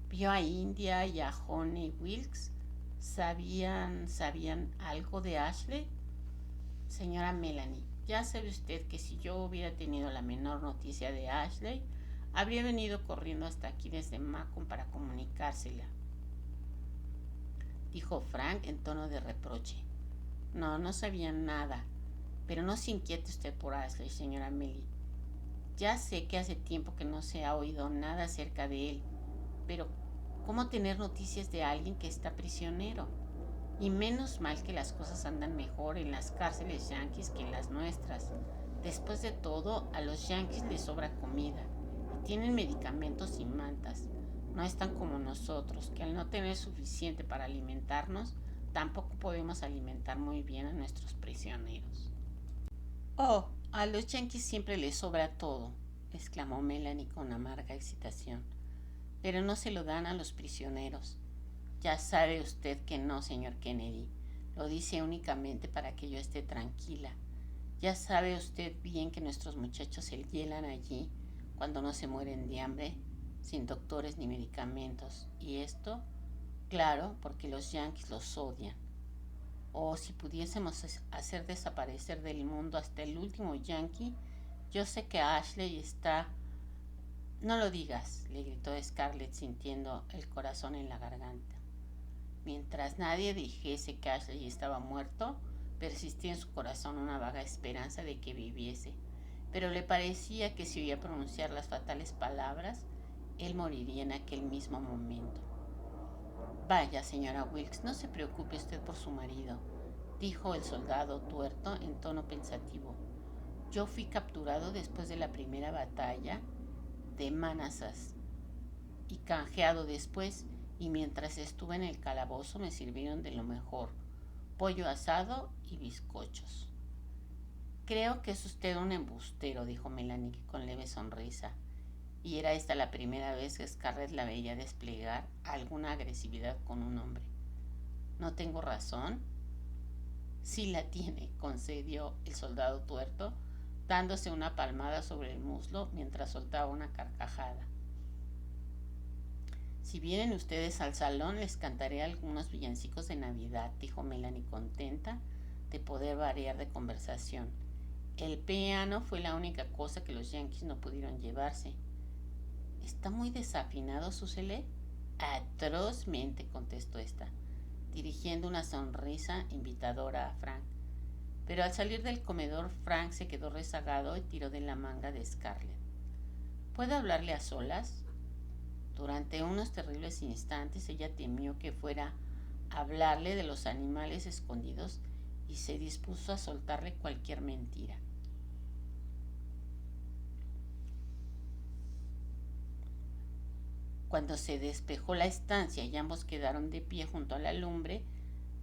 ¿vio a India y a Honey Wilkes? ¿Sabían algo de Ashley? Señora Melanie, ya sabe usted que si yo hubiera tenido la menor noticia de Ashley, habría venido corriendo hasta aquí desde Macon para comunicársela, dijo Frank en tono de reproche. No sabía nada, pero no se inquiete usted por Ashley, señora Melanie. Ya sé que hace tiempo que no se ha oído nada acerca de él, pero ¿cómo tener noticias de alguien que está prisionero? Y menos mal que las cosas andan mejor en las cárceles yanquis que en las nuestras. Después de todo, a los yanquis les sobra comida y tienen medicamentos y mantas. No están como nosotros, que al no tener suficiente para alimentarnos, tampoco podemos alimentar muy bien a nuestros prisioneros. Oh, a los yanquis siempre les sobra todo, exclamó Melanie con amarga excitación. Pero no se lo dan a los prisioneros. Ya sabe usted que no, señor Kennedy. Lo dice únicamente para que yo esté tranquila. Ya sabe usted bien que nuestros muchachos se hielan allí cuando no se mueren de hambre, sin doctores ni medicamentos. Y esto, claro, porque los yanquis los odian. O si pudiésemos hacer desaparecer del mundo hasta el último yanqui, yo sé que Ashley está... No lo digas, le gritó Scarlett sintiendo el corazón en la garganta. Mientras nadie dijese que Ashley estaba muerto, persistía en su corazón una vaga esperanza de que viviese, pero le parecía que si oía pronunciar las fatales palabras, él moriría en aquel mismo momento. Vaya, señora Wilkes, no se preocupe usted por su marido, dijo el soldado tuerto en tono pensativo. Yo fui capturado después de la primera batalla de Manassas y canjeado después, y mientras estuve en el calabozo me sirvieron de lo mejor, pollo asado y bizcochos. Creo que es usted un embustero, dijo Melanie con leve sonrisa, y era esta la primera vez que Scarlett la veía desplegar alguna agresividad con un hombre. ¿No tengo razón? Sí la tiene, concedió el soldado tuerto, dándose una palmada sobre el muslo mientras soltaba una carcajada. Si vienen ustedes al salón, les cantaré algunos villancicos de Navidad, dijo Melanie contenta de poder variar de conversación. El piano fue la única cosa que los yanquis no pudieron llevarse. ¿Está muy desafinado, Susele? Atrozmente, contestó esta, dirigiendo una sonrisa invitadora a Frank. Pero al salir del comedor, Frank se quedó rezagado y tiró de la manga de Scarlett. ¿Puedo hablarle a solas? Durante unos terribles instantes ella temió que fuera a hablarle de los animales escondidos y se dispuso a soltarle cualquier mentira. Cuando se despejó la estancia y ambos quedaron de pie junto a la lumbre,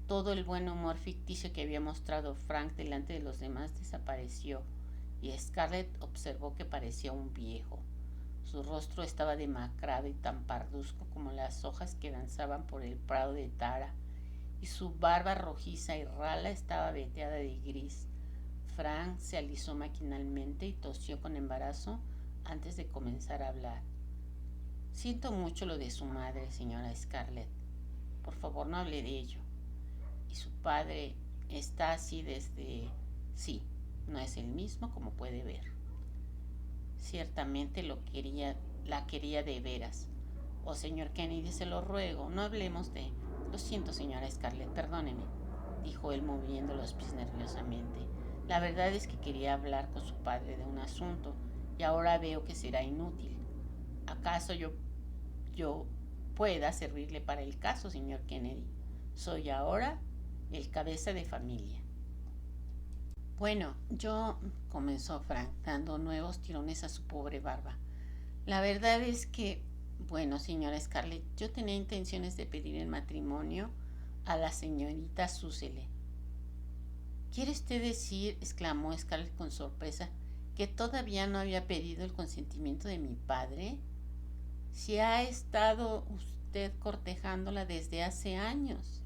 todo el buen humor ficticio que había mostrado Frank delante de los demás desapareció y Scarlett observó que parecía un viejo. Su rostro estaba demacrado y tan parduzco como las hojas que danzaban por el prado de Tara, y su barba rojiza y rala estaba veteada de gris. Frank se alisó maquinalmente y tosió con embarazo antes de comenzar a hablar. Siento mucho lo de su madre, señora Scarlett. Por favor, no hable de ello. Y su padre está así desde... Sí, no es el mismo como puede ver. Ciertamente la quería de veras. Oh, señor Kennedy, se lo ruego, no hablemos de... Lo siento, señora Scarlett, perdóneme, dijo él moviendo los pies nerviosamente. La verdad es que quería hablar con su padre de un asunto y ahora veo que será inútil. ¿Acaso yo pueda servirle para el caso, señor Kennedy? Soy ahora el cabeza de familia. Bueno, comenzó Frank, dando nuevos tirones a su pobre barba. La verdad es que, bueno, señora Scarlett, yo tenía intenciones de pedir el matrimonio a la señorita Susele. ¿Quiere usted decir, exclamó Scarlett con sorpresa, que todavía no había pedido el consentimiento de mi padre? Si ha estado usted cortejándola desde hace años.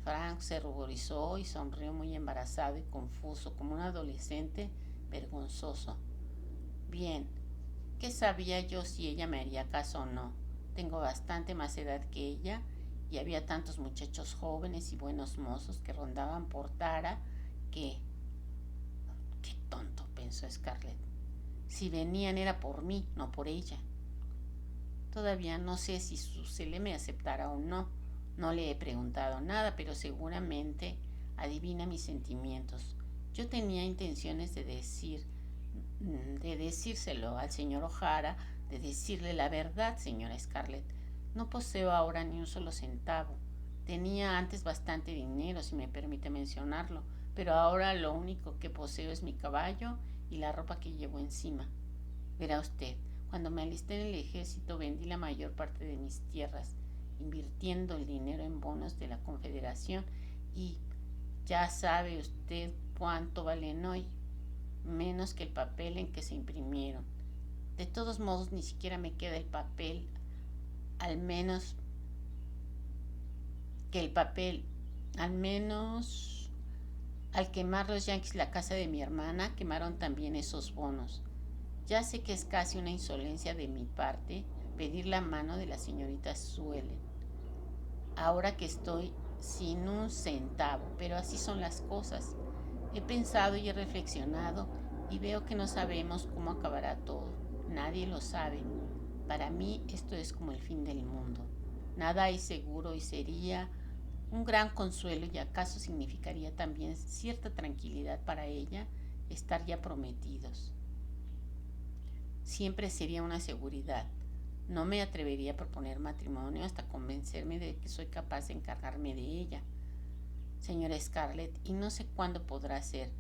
Frank se ruborizó y sonrió muy embarazado y confuso, como un adolescente vergonzoso. Bien, ¿qué sabía yo si ella me haría caso o no? Tengo bastante más edad que ella y había tantos muchachos jóvenes y buenos mozos que rondaban por Tara que... Qué tonto, pensó Scarlett. Si venían era por mí, no por ella. Todavía no sé si Susele me aceptará o no. No le he preguntado nada, pero seguramente adivina mis sentimientos. Yo tenía intenciones de decírselo al señor O'Hara, de decirle la verdad, señora Scarlett. No poseo ahora ni un solo centavo. Tenía antes bastante dinero, si me permite mencionarlo, pero ahora lo único que poseo es mi caballo y la ropa que llevo encima. Verá usted, cuando me alisté en el ejército vendí la mayor parte de mis tierras, invirtiendo el dinero en bonos de la Confederación y ya sabe usted cuánto valen hoy, menos que el papel en que se imprimieron. De todos modos, ni siquiera me queda el papel, al menos que el papel, al menos al quemar los yanquis la casa de mi hermana, quemaron también esos bonos. Ya sé que es casi una insolencia de mi parte pedir la mano de la señorita Suelen, ahora que estoy sin un centavo, pero así son las cosas. He pensado y he reflexionado y veo que no sabemos cómo acabará todo. Nadie lo sabe. Para mí esto es como el fin del mundo. Nada es seguro y sería un gran consuelo y acaso significaría también cierta tranquilidad para ella estar ya prometidos. Siempre sería una seguridad. No me atrevería a proponer matrimonio hasta convencerme de que soy capaz de encargarme de ella, señora Scarlett, y no sé cuándo podrá ser,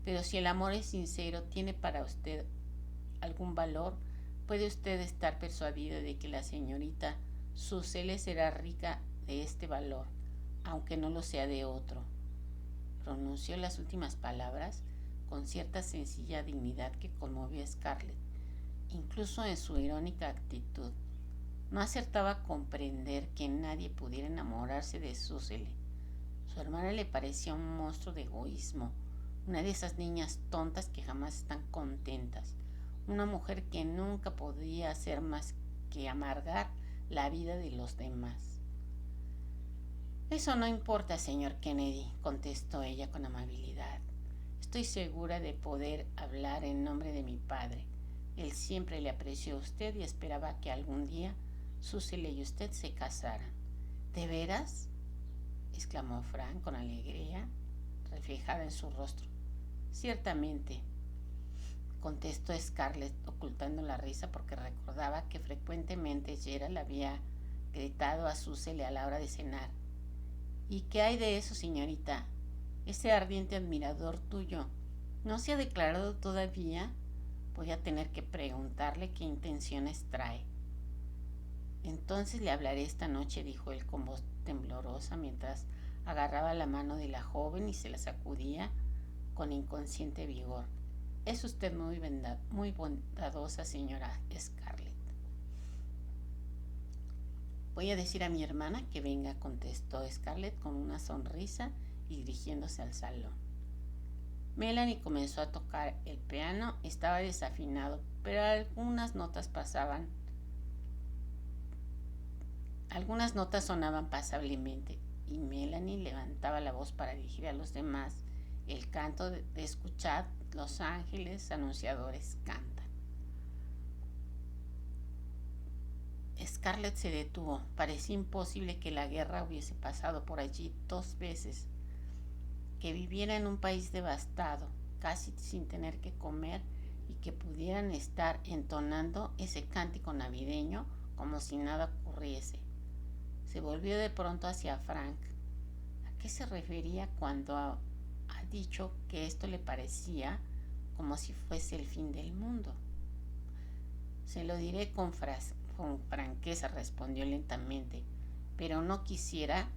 pero si el amor es sincero, tiene para usted algún valor, puede usted estar persuadida de que la señorita Susele será rica de este valor, aunque no lo sea de otro. Pronunció las últimas palabras con cierta sencilla dignidad que conmovió a Scarlett, incluso en su irónica actitud. No acertaba a comprender que nadie pudiera enamorarse de Susele. Su hermana le parecía un monstruo de egoísmo, una de esas niñas tontas que jamás están contentas, una mujer que nunca podía hacer más que amargar la vida de los demás. Eso no importa, señor Kennedy, contestó ella con amabilidad. Estoy segura de poder hablar en nombre de mi padre. Él siempre le apreció a usted y esperaba que algún día Susele y usted se casaran. ¿De veras?, exclamó Frank con alegría reflejada en su rostro. Ciertamente, contestó Scarlett, ocultando la risa porque recordaba que frecuentemente Gerald había gritado a Susele a la hora de cenar. ¿Y qué hay de eso, señorita? Ese ardiente admirador tuyo ¿no se ha declarado todavía? Voy a tener que preguntarle qué intenciones trae. Entonces le hablaré esta noche, dijo él con voz temblorosa mientras agarraba la mano de la joven y se la sacudía con inconsciente vigor. Es usted muy bondadosa, señora Scarlett. Voy a decir a mi hermana que venga, contestó Scarlett con una sonrisa y dirigiéndose al salón. Melanie comenzó a tocar el piano. Estaba desafinado, pero algunas notas pasaban Algunas notas sonaban pasablemente y Melanie levantaba la voz para dirigir a los demás el canto de escuchad, los ángeles anunciadores cantan. Scarlett se detuvo. Parecía imposible que la guerra hubiese pasado por allí 2 veces, que viviera en un país devastado, casi sin tener que comer, y que pudieran estar entonando ese cántico navideño como si nada ocurriese. Se volvió de pronto hacia Frank. ¿A qué se refería cuando ha dicho que esto le parecía como si fuese el fin del mundo? Se lo diré con franqueza, respondió lentamente, pero no quisiera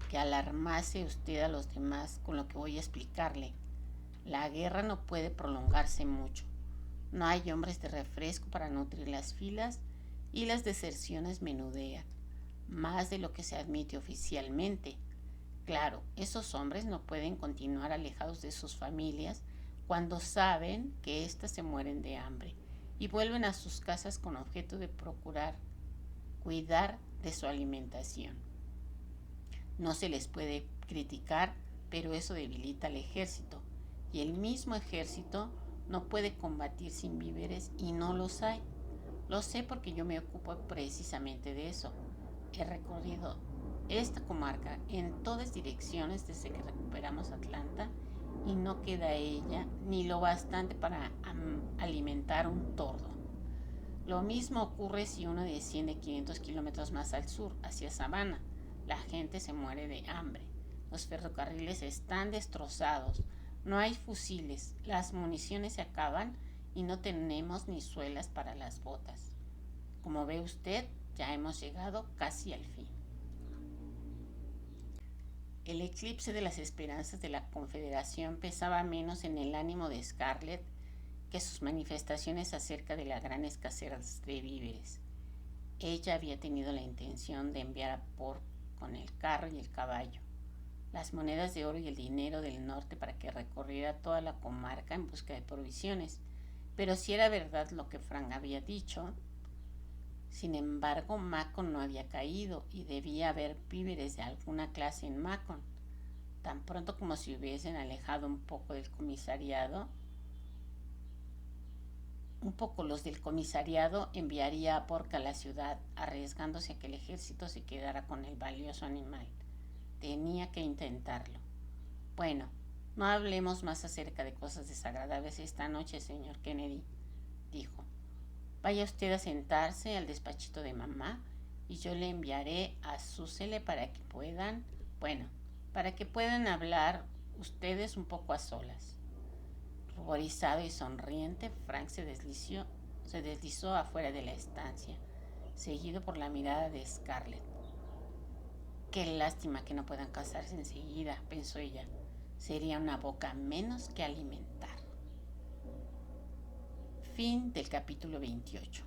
que alarmase usted a los demás con lo que voy a explicarle. La guerra no puede prolongarse mucho. No hay hombres de refresco para nutrir las filas y las deserciones menudean, más de lo que se admite oficialmente. Claro, esos hombres no pueden continuar alejados de sus familias cuando saben que éstas se mueren de hambre y vuelven a sus casas con objeto de procurar cuidar de su alimentación. No se les puede criticar, pero eso debilita al ejército, y el mismo ejército no puede combatir sin víveres y no los hay. Lo sé porque yo me ocupo precisamente de eso. He recorrido esta comarca en todas direcciones desde que recuperamos Atlanta y no queda ella ni lo bastante para alimentar un tordo. Lo mismo ocurre si uno desciende 500 kilómetros más al sur, hacia Savannah. La gente se muere de hambre. Los ferrocarriles están destrozados. No hay fusiles. Las municiones se acaban y no tenemos ni suelas para las botas. Como ve usted, ya hemos llegado casi al fin. El eclipse de las esperanzas de la Confederación pesaba menos en el ánimo de Scarlett que sus manifestaciones acerca de la gran escasez de víveres. Ella había tenido la intención de enviar a Pork con el carro y el caballo, las monedas de oro y el dinero del norte para que recorriera toda la comarca en busca de provisiones. Pero si era verdad lo que Frank había dicho, sin embargo, Macon no había caído y debía haber víveres de alguna clase en Macon. Tan pronto como se hubiesen alejado un poco los del comisariado, enviaría a Pork a la ciudad, arriesgándose a que el ejército se quedara con el valioso animal. Tenía que intentarlo. Bueno, no hablemos más acerca de cosas desagradables esta noche, señor Kennedy, dijo. Vaya usted a sentarse al despachito de mamá y yo le enviaré a Susele para que puedan hablar ustedes un poco a solas. Ruborizado y sonriente, Frank se deslizó afuera de la estancia, seguido por la mirada de Scarlett. Qué lástima que no puedan casarse enseguida, pensó ella. Sería una boca menos que alimentar. Fin del capítulo 28.